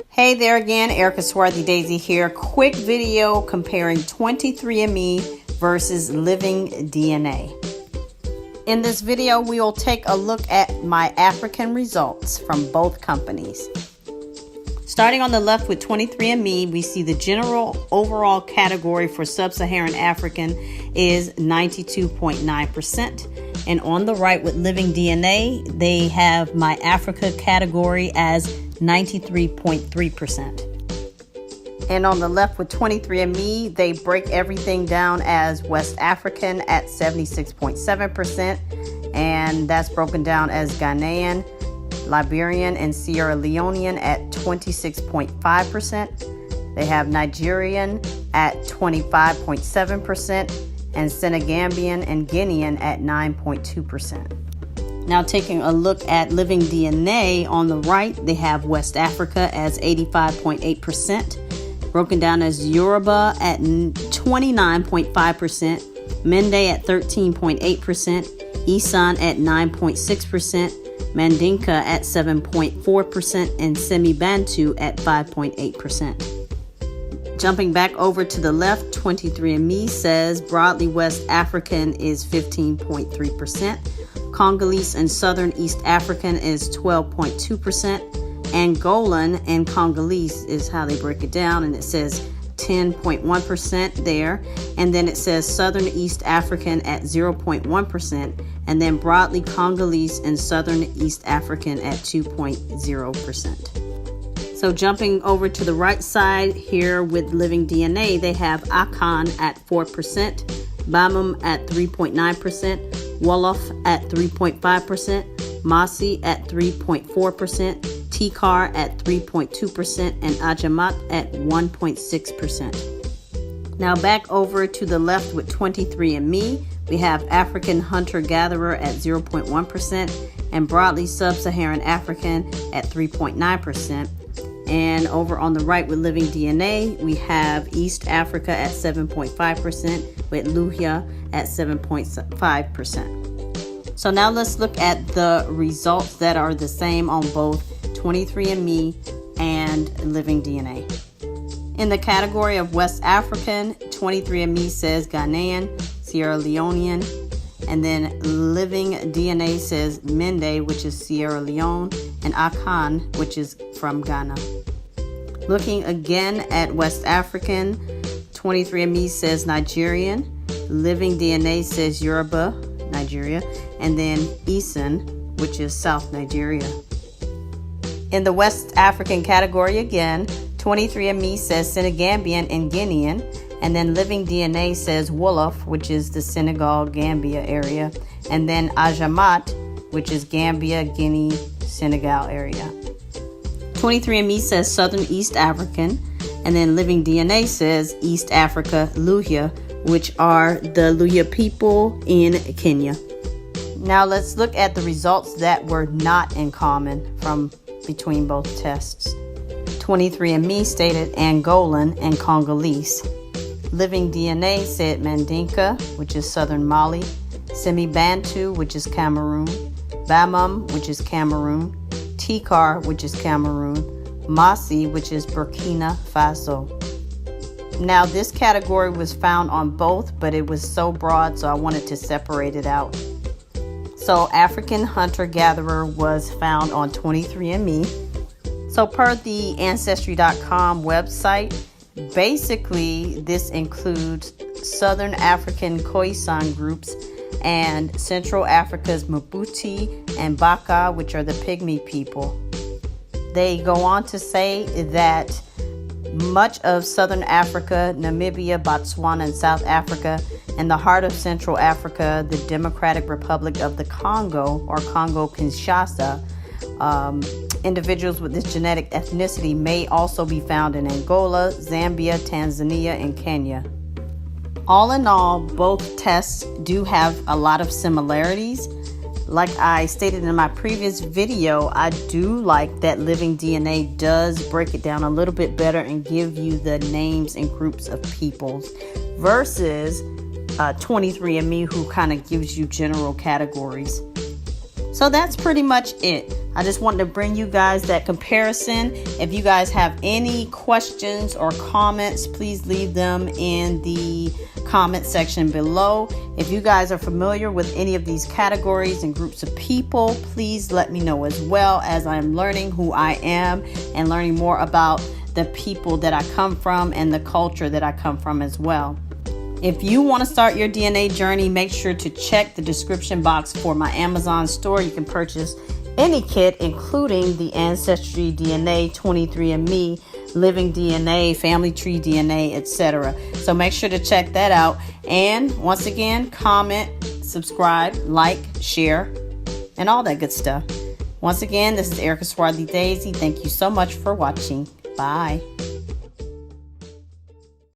Hey there again, Erica Swarthy Daisy here. Quick video comparing 23andme versus living DNA. In this video, we will take a look at my African results from both companies. Starting on the left with 23andme, we see the general overall category for sub-Saharan African is 92.9%. And on the right with living DNA, they have my Africa category as 93.3%. And on the left with 23andme, they break everything down as West African at 76.7%. And that's broken down as Ghanaian, Liberian, and Sierra Leonean at 26.5%. They have Nigerian at 25.7%. and Senegambian and Guinean at 9.2%. Now taking a look at living DNA on the right, they have West Africa as 85.8%, broken down as Yoruba at 29.5%, Mende at 13.8%, Isan at 9.6%, Mandinka at 7.4%, and Semi-Bantu at 5.8%. Jumping back over to the left, 23andme says broadly West African is 15.3%, Congolese and Southern East African is 12.2%, Angolan and Congolese is how they break it down, and it says 10.1% there, and then it says Southern East African at 0.1%, and then broadly Congolese and Southern East African at 2.0%. So jumping over to the right side here with living DNA, they have Akan at 4%, Bamum at 3.9%, Wolof at 3.5%, Masi at 3.4%, Tikar at 3.2%, and Ajamat at 1.6%. Now back over to the left with 23andme, we have African Hunter-Gatherer at 0.1% and broadly Sub-Saharan African at 3.9%. And over on the right with living DNA, we have East Africa at 7.5% with Luhya at 7.5%. So now let's look at the results that are the same on both 23andme and living DNA. In the category of West African, 23andme says Ghanaian, Sierra Leonean, and then living DNA says Mende, which is Sierra Leone, and Akan, which is from Ghana. Looking again at West African, 23andme says Nigerian, living DNA says Yoruba, Nigeria, and then Isan, which is South Nigeria. In the West African category again, 23andme says Senegambian and Guinean, and then living DNA says Wolof, which is the Senegal, Gambia area, and then Ajamat, which is Gambia, Guinea, Senegal area. 23andme says Southern East African, and then living DNA says East Africa, Luhya, which are the Luhya people in Kenya. Now let's look at the results that were not in common from between both tests. 23andme stated Angolan and Congolese. Living DNA said Mandinka, which is Southern Mali, Semi-Bantu, which is Cameroon, Bamum, which is Cameroon, Tikar, which is Cameroon, Masi, which is Burkina Faso. Now this category was found on both, but it was so broad, so I wanted to separate it out. So African Hunter-Gatherer was found on 23andme. So per the Ancestry.com website, basically this includes Southern African Khoisan groups and Central Africa's Mbuti and Baka, which are the Pygmy people. They go on to say that much of Southern Africa, Namibia, Botswana, and South Africa, and the heart of Central Africa, the Democratic Republic of the Congo, or Congo-Kinshasa, individuals with this genetic ethnicity may also be found in Angola, Zambia, Tanzania, and Kenya. All in all, both tests do have a lot of similarities. Like I stated in my previous video, I do like that living DNA does break it down a little bit better and give you the names and groups of peoples versus 23andme, who kind of gives you general categories. So that's pretty much it. I just wanted to bring you guys that comparison. If you guys have any questions or comments, please leave them in the comment section below. If you guys are familiar with any of these categories and groups of people, please let me know as well, as I'm learning who I am and learning more about the people that I come from and the culture that I come from as well. If you want to start your DNA journey, make sure to check the description box for my Amazon store. You can purchase any kit, including the Ancestry DNA, 23andme, Living DNA, Family Tree DNA, etc. So make sure to check that out. And once again, comment, subscribe, like, share, and all that good stuff. Once again, this is Erica Swarthy Daisy. Thank you so much for watching. Bye.